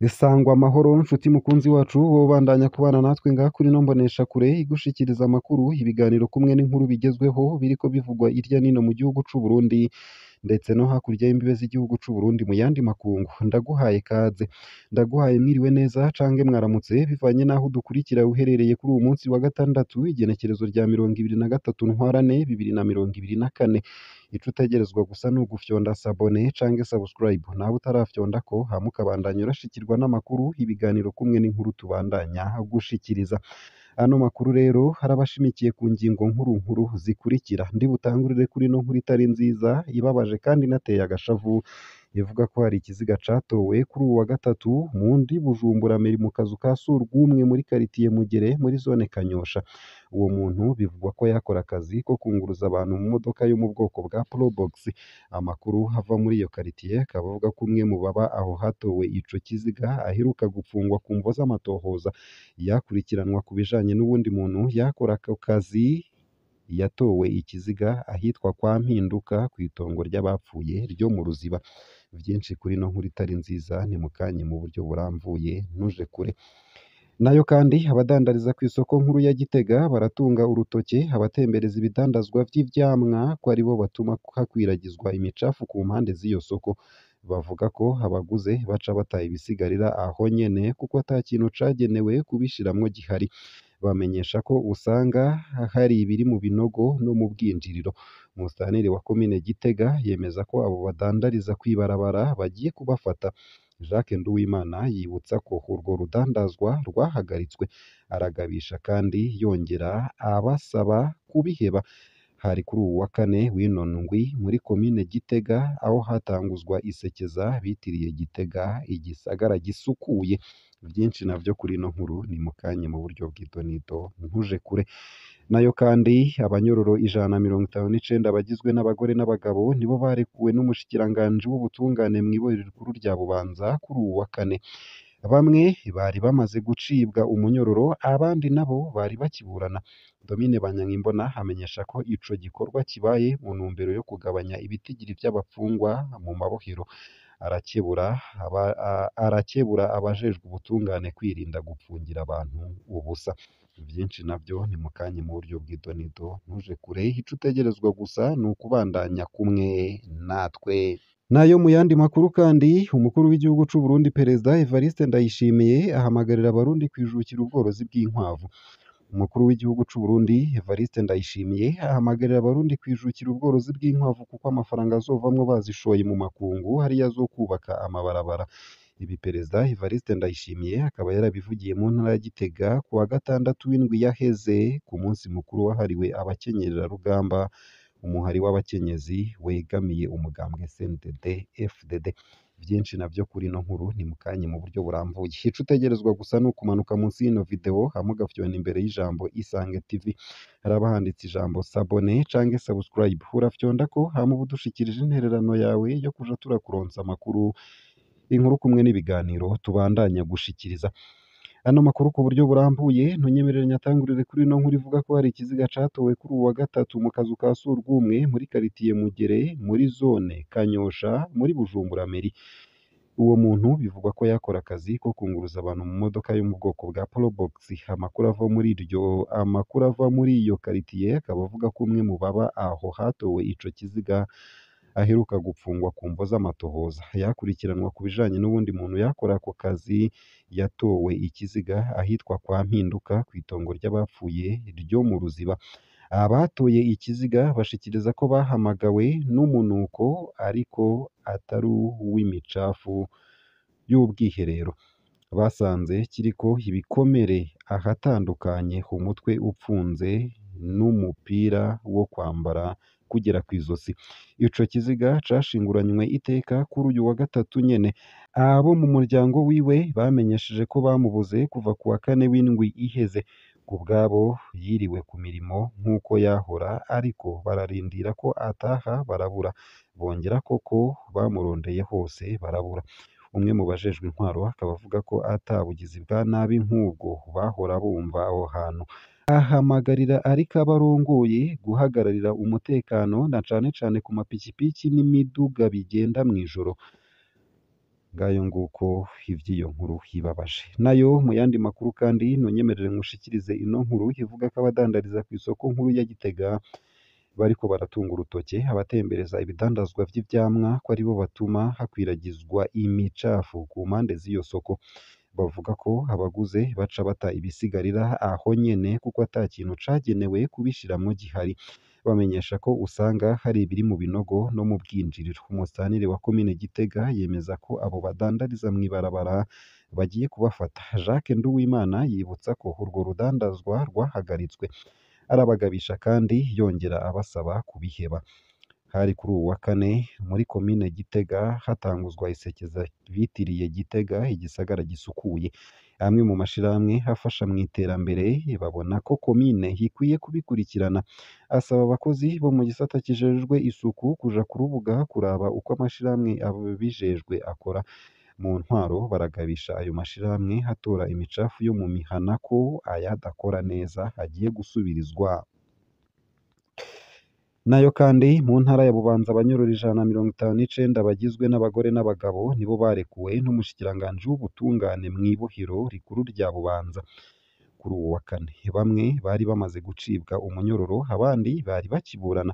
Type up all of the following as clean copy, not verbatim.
Isangwa amahoro nshuti mukunzi wacu wowe ubandanya kubana natwe ngaha kuri ino mboneshakure igushikiriza amakuru, ibiganiro kumwe n'inkuru bigezweho biriko bivugwa irya nino mu gihugu c'u Burundi ndetse no hakurya y'imbibe z'igihugu c'u Burundi mu yandi makungu. Ndaguhaye kaze, ndaguhaye mwiriwe neza cange mwaramutse bivanye n'aho udukurikira uherereye kuri uwu munsi wa gatandatu igenekerezo rya 23 ntwarante 2024. Ico utegerezwa gusa ni ugufyonda sabone cange subscribe nawe utarafyondako hama ukabandanya urashikirwa n'amakuru, ibiganiro kumwe n'inkuru tubandanya gushikiriza. Ano makuru rero harabashimikiye ku ngingo nkuru zikurikira. Ndi butangurire kuri ino nkuru itari nziza ibabaje kandi inateye agashavu ivuga ko hari ikiziga catowe kuri uwu wa gatatu mundi Bujumbura meri mu kazu ka surwumwe muri karitiye Mugere muri zone Kanyosha. Uwo muntu bivugwa ko yakora akazi ko kunguruza abantu mu modoka yo mu bwoko bwa Probox. Amakuru ava muri iyo karitiye akaba avuga ko umwe mu baba aho hatowe ico kiziga aheruka gupfungwa ku mvo z'amatohoza yakurikiranwa ku bijanye n'uwundi muntu yakora ako kazi yatowe ikiziga ahitwa kwa Mpinduka kw'itongo ry'abapfuye ryo mu Ruziba. Vyinshi kuri ino nkuru itari nziza ni mukanye mu buryo buramvuye ntuje kure. Nayo kandi abadandariza ku isoko nkuru ya Gitega baratunga urutoke abatembereza ibidandazwa vy'ivyamwa ko aribo batuma hakwiragizwa imicafu ku mpande z'iyo soko. Bavuga ko abaguze baca bataha ibisigarira aho nyene kuko ata kintu cagenewe kubishiramwo gihari. Bamenyesha ko usanga hari ibiri mu binogo no mu bwinjiriro. Musitanteri wa komine Gitega yemeza ko abo badandariza kw'ibarabara bagiye kubafata. Jacques Nduwimana yibutsa ko urwo rudandazwa rwahagaritswe, aragabisha kandi yongera abasaba kubiheba. Hari kuri uwu wa kane w'ino ndwi muri komine Gitega aho hatanguzwa isekeza bitiriye Gitega igisagara gisukuye. Vyinshi navyo kuri ino nkuru ni mukanye mu buryo bw'idonido ntuje kure. Nayo kandi abanyororo 159 bagizwe n'abagore n'abagabo nibo barekuwe n'umushikiranganji w'ubutungane mw'iborero rikuru rya Bubanza kuri uwu wa kane. Bamwe bari bamaze gucibwa umunyororo abandi nabo bari bakiburana. Domine Banyankimbona amenyesha ko ico gikorwa kibaye mu ntumbero yo kugabanya ibitigiri vy'abapfungwa mu mabohero. Arakebura abajejwe ubutungane kwirinda gupfungira abantu ubusa. Vyinshi navyo ni mukanye mu buryo bw'idonido ntuje kure. Ico utegerezwa gusa ni ukubandanya kumwe natwe. Nayo mu yandi makuru kandi umukuru w'igihugu c'u Burundi Perezida Evariste Ndayishimiye ahamagarira abarundi kwijukira ubworozi bw'inkwavu. Umukuru w'igihugu c'u Burundi Evariste Ndayishimiye ahamagarira abarundi kwijukira ubworozi bw'inkwavu kuko amafaranga azovamwo bazishoye mu makungu hariyo azokubaka amabarabara. Ibi Perezida Evariste Ndayishimiye akaba yarabivugiye mu ntara ya Gitega ku wa gatandatu w'indwi yaheze ku munsi mukuru wahariwe abakenyererarugamba, umuhari w'abakenyezi wegamiye umugambwe CNDD FDD. Vyinshi navyo kuri ino nkuru ni mukanye mu buryo buramvuye. Ico utegerezwa gusa ni ukumanuka munsi y'ino video hama ugafyona imbere y'ijambo Isange TV, haraba handitse ijambo sabone cange subscribe, urafyondako hama uba udushikirije intererano yawe yo kuja turakuronsa amakuru, inkuru kumwe n'ibiganiro tubandanya gushikiriza. Ano makuru ku buryo burambuye ntunyemerere nyatangurire kuri ino nkuru ivuga ko hari ikiziga catowe kuri uwu wa gatatu mu kazu ka surwumwe muri karitiye Mugere muri zone Kanyosha muri Bujumbura meri. Uwo muntu bivugwa ko yakora akazi ko kunguruza abantu mu modoka yo mu bwoko bwa Probox. Amakuru ava muri iyo karitiye akaba avuga ko umwe mu baba aho hatowe ico kiziga aheruka gupfungwa ku mvo z'amatohoza yakurikiranwa ku bijanye n'uwundi muntu yakora ako kazi yatowe ikiziga ahitwa kwa Mpinduka kw'itongo ry'abapfuye ryo mu Ruziba. Abatoye ikiziga bashikiriza ko bahamagawe n'umunuko ariko atari uw'imicafu y'ubwiherero. Basanze kiriko ibikomere ahatandukanye, umutwe upfunze n'umupira wo kwambara kugera kw'izosi. Ico kiziga cashinguranywe iteka kuri uyu wa gatatu nyene. Abo mu muryango wiwe bamenyesheje ko bamubuze kuva ku wa kane w'indwi iheze. Ku bwabo yiriwe ku mirimo nk'uko yahora ariko bararindira ko ataha barabura. Bongera koko bamurondeye hose barabura. Umwe mu bajejwe intwaro akaba avuga ko ata bugizi bwa nabi nk'ubwo bahora bumva aho hantu. ahamagarira ariko abarongoye guhagararira umutekano na cane cane ku mapikipiki n'imiduga bigenda mw'ijoro. Ngayo nguko ivy'iyo nkuru ibabaje. Nayo mu yandi makuru kandi nonyemerere nkushikirize ino nkuru ivuga ko abadandariza kw'isoko nkuru ya Gitega bariko baratunga urutoke abatembereza ibidandazwa vy'ivyamwa ko aribo batuma hakwiragizwa imicafu ku mpande z'iyo soko. Bavuga ko abaguze baca bata ibisigarira aho nyene kuko ata kintu cagenewe kubishiramwo gihari. Bamenyesha ko usanga hari ibiri mu binogo no mu bwinjiriro. Umusanire wa komine Gitega yemeza ko abo badandariza mw'ibarabara bagiye kubafata. Jacques Nduwimana yibutsa ko urwo rudandazwa rwahagaritswe. Arabagabisha kandi yongera abasaba kubiheba. Hari kuri uwu wa kane muri komine Gitega hatanguzwa isekeza bitiriye Gitega igisagara gisukuye. Amwe mu mashirahamwe afasha mu iterambere babona ko komine ikwiye kubikurikirana. Asaba abakozi bo mu gisata kijejwe isuku kuja ku rubuga kuraba uko amashirahamwe abijejwe akora. Mu ntwaro baragabisha ayo mashirahamwe hatora imicafu yo mu mihana ko ayadakora neza agiye gusubirizwa. Nayo kandi mu ntara ya Bubanza abanyororo 159 bagizwe n'abagore n'abagabo nibo barekuwe n'umushikiranganji w'ubutungane mw'ibohero rikuru rya Bubanza kuri uwo wa kane. Bamwe bari bamaze gucibwa umunyororo abandi bari bakiburana.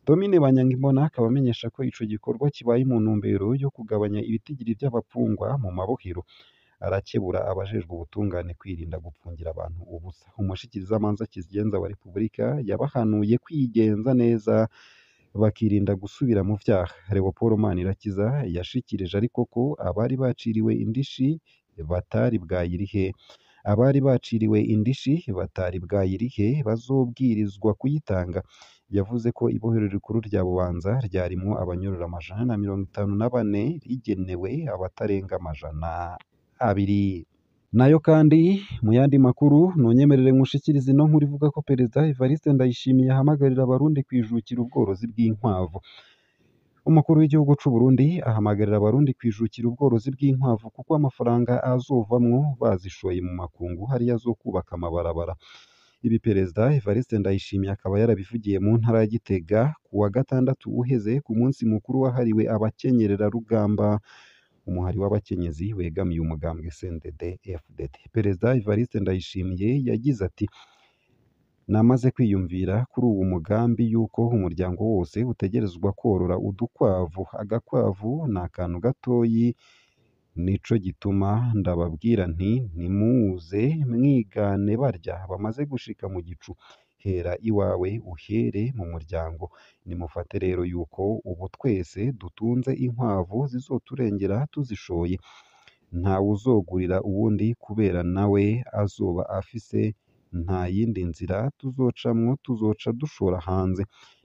Domine Banyankimbona akaba amenyesha ko ico gikorwa kibaye mu ntumbero yo kugabanya ibitigiri vy'abapfungwa mu mabohero. Arakebura abajejwe ubutungane kwirinda gupfungira abantu ubusa. Umushikirizamanza kizigenza wa Repubulika yabahanuye kwigenza neza bakirinda gusubira mu vyaha. Leopold Manirakiza yashikirije ariko ko abari baciriwe indishi batari bwayirihe. Abari baciriwe indishi batari bwayirihe bazobwirizwa kuyitanga. Yavuze ko ibohero rikuru rya Bubanza ryarimwo abanyororo 154 rigenewe abatarenga 200. Nayo kandi mu yandi makuru nonyemerere nkushikiriza ino nkuru ivuga ko Perezida Evariste Ndayishimiye ahamagarira abarundi kwijukira ubworozi bw'inkwavu. Umukuru w'igihugu c'u Burundi ahamagarira abarundi kwijukira ubworozi bw'inkwavu kuko amafaranga azovamwo bazishoye mu makungu hariyo azokubaka amabarabara. Ibi Perezida Evariste Ndayishimiye akaba yarabivugiye mu ntara ya Gitega ku wa gatandatu uheze ku munsi mukuru wahariwe abakenyerera rugamba, umuhari w'abakenyezi wegamiye umugambwe CNDD-FDD. Perezida Evariste Ndayishimiye yagize ati: namaze kwiyumvira kuri uwo mugambi yuko umuryango wose utegerezwa korora udukwavu. Agakwavu ni akantu gatoyi, nico gituma ndababwira nti nimuze mwigane barya bamaze gushika mu gicu. Hera iwawe uhere mu muryango. Nimufate rero yuko ubu twese dutunze inkwavu zizoturengera tuzishoye. Ntawe uzogurira uwundi kubera nawe azoba afise. Nta yindi nzira tuzocamwo, tuzoca dushora hanze.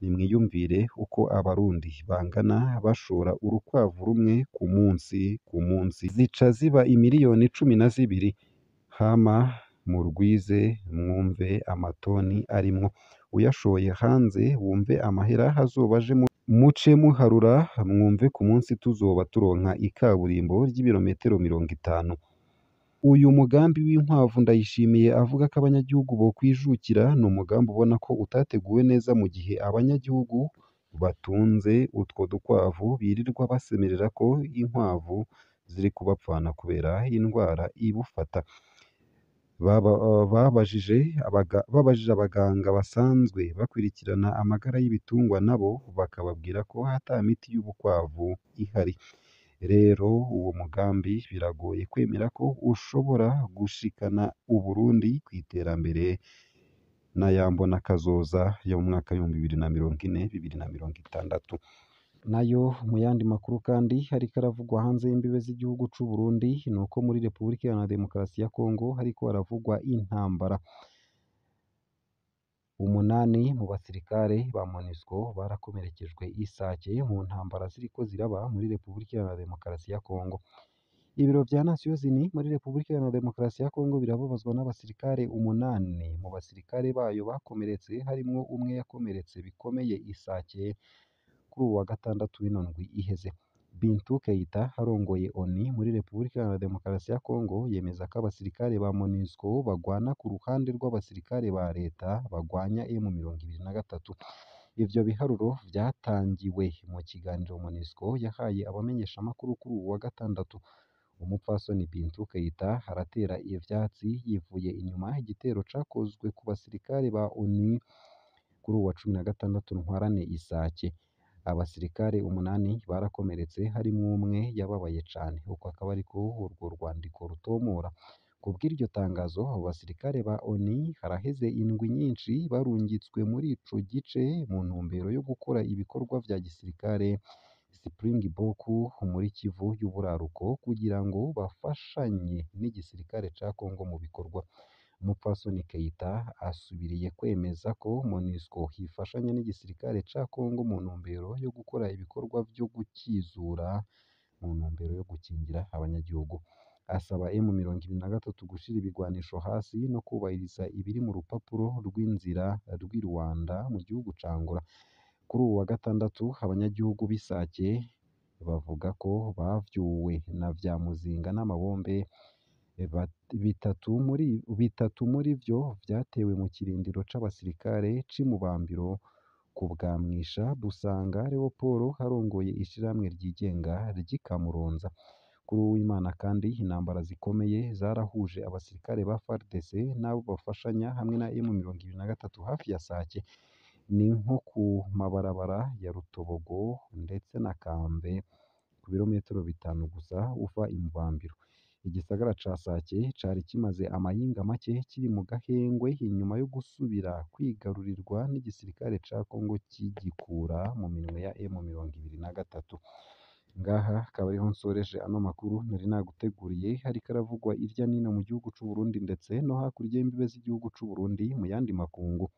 Nimwiyumvire uko abarundi bangana bashora urukwavu rumwe ku munsi. Zica ziba imiliyoni 12. Hama murwize mwumve amatoni arimwo. Uyashoye hanze wumve amahera hazoba aje muce muharura mwumve ku munsi tuzoba turonka ikaburimbo ry'ibirometero 50. Uyu mugambi w'inkwavu Ndayishimiye avuga ko abanyagihugu bokwijukira ni umugambi ubona ko utateguwe neza mu gihe abanyagihugu batunze utwo dukwavu birirwa basemerera ko inkwavu ziri kubapfana kubera indwara ibufata. Babajije abaganga basanzwe bakurikirana amagara y'ibitungwa nabo bakababwira ko ata miti y'ubukwavu ihari. Rero uwo mugambi biragoye kwemera ko ushobora gushikana Uburundi kw'iterambere n'ayambona kazoza yo mu mwaka w'ibihumbi 2040-2060. Nayo mu yandi makuru kandi hariko aravugwa hanze y'imbibe z'igihugu c'u Burundi nuko muri Repubulika Iharanira Demokarasi ya Kongo hariko haravugwa intambara. 8 mu basirikare ba MONUSCO barakomerekejwe Isake mu ntambara ziriko ziraba muri Repubulika Iharanira Demokarasi ya Kongo. Ibiro vya Nations Unies muri Repubulika Iharanira Demokarasi ya Kongo birababazwa n'abasirikare 8 mu basirikare bayo bakomeretse, harimwo umwe yakomeretse bikomeye Isake kuri uwa gatandatu w'ino ndwi iheze. Bintou Keita arongoye ONU muri Repubulika Iharanira Demokarasi ya Kongo yemeza ko abasirikare ba MONUSCO bagwana ku ruhande rw'abasirikare ba leta bagwanya M23. Ivyo biharuro vyatangiwe mu kiganiro MONUSCO yahaye abamenyeshamakuru kuri uwu wa gatandatu. Umupfasoni Bintou Keita aratera ivyatsi yivuye inyuma igitero cakozwe ku basirikare ba ONU kuri uwa 16 Ntwarante Isake. Abasirikare 8 barakomeretse harimwo umwe yababaye cane, uko akaba ariko urwo rwandiko rutomora. Kubw'iryo tangazo, abo basirikare ba ONU haraheze indwi nyinshi barungitswe muri ico gice mu ntumbero yo gukora ibikorwa vya gisirikare Springbok muri Kivu y'uburaruko kugira ngo bafashanye n'igisirikare ca Kongo mu bikorwa. Umupfasoni Keita asubiriye kwemeza ko MONUSCO hifashanya n'igisirikare ca Kongo mu ntumbero yo gukora ibikorwa vyo gukizura mu ntumbero yo gukingira abanyagihugu. Asaba M23 gushira ibigwanisho hasi no kubahiriza ibiri mu rupapuro rw'inzira rw'i Rwanda mu gihugu ca Angola. Kuri uwu wa gatandatu abanyagihugu b'Isake bavuga ko bavyuwe na vya muzinga n'amabombe bitatu muri vyo vyatewe mu kirindiro c'abasirikare c'i Mubambiro ku bwa Mwisha Busanga Leopold arongoye ishirahamwe ryigenga ry'i Kamuronza. Kuri Uwimana kandi intambara zikomeye zarahuje abasirikare ba FARDC n'abo bafashanya hamwe na M23 hafi ya Sake. Ni nko ku mabarabara ya Rutobogo ndetse na Kambe ku birometero 5 gusa uva i Mubambiro. Igisagara ca Sake cari kimaze amayinga make kiri mu gahengwe inyuma yo gusubira kwigarurirwa n'igisirikare ca Kongo kigikura mu minwe ya M23. Ngaha akaba ariho nsoreje ano makuru nari naguteguriye, hariko aravugwa irya nino mu gihugu c'u Burundi ndetse no hakurya y'imbibe z'igihugu c'u Burundi mu yandi makungu.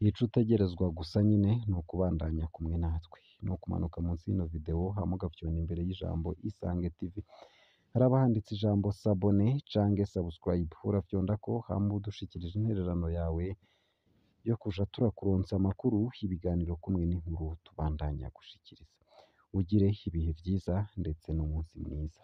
Ico utegerezwa gusa nyine ni ukubandanya kumwe natwe, ni ukumanuka munsi y'ino video hama ugafyona imbere y'ijambo Isange TV. Haraba handitse ijambo sabone canke subscribe, urafyondako hama udushikirije intererano yawe yo kuja turakuronsa amakuru, ibiganiro kumwe n'inkuru tubandanya gushikiriza. Ugire ibihe vyiza ndetse n'umunsi mwiza.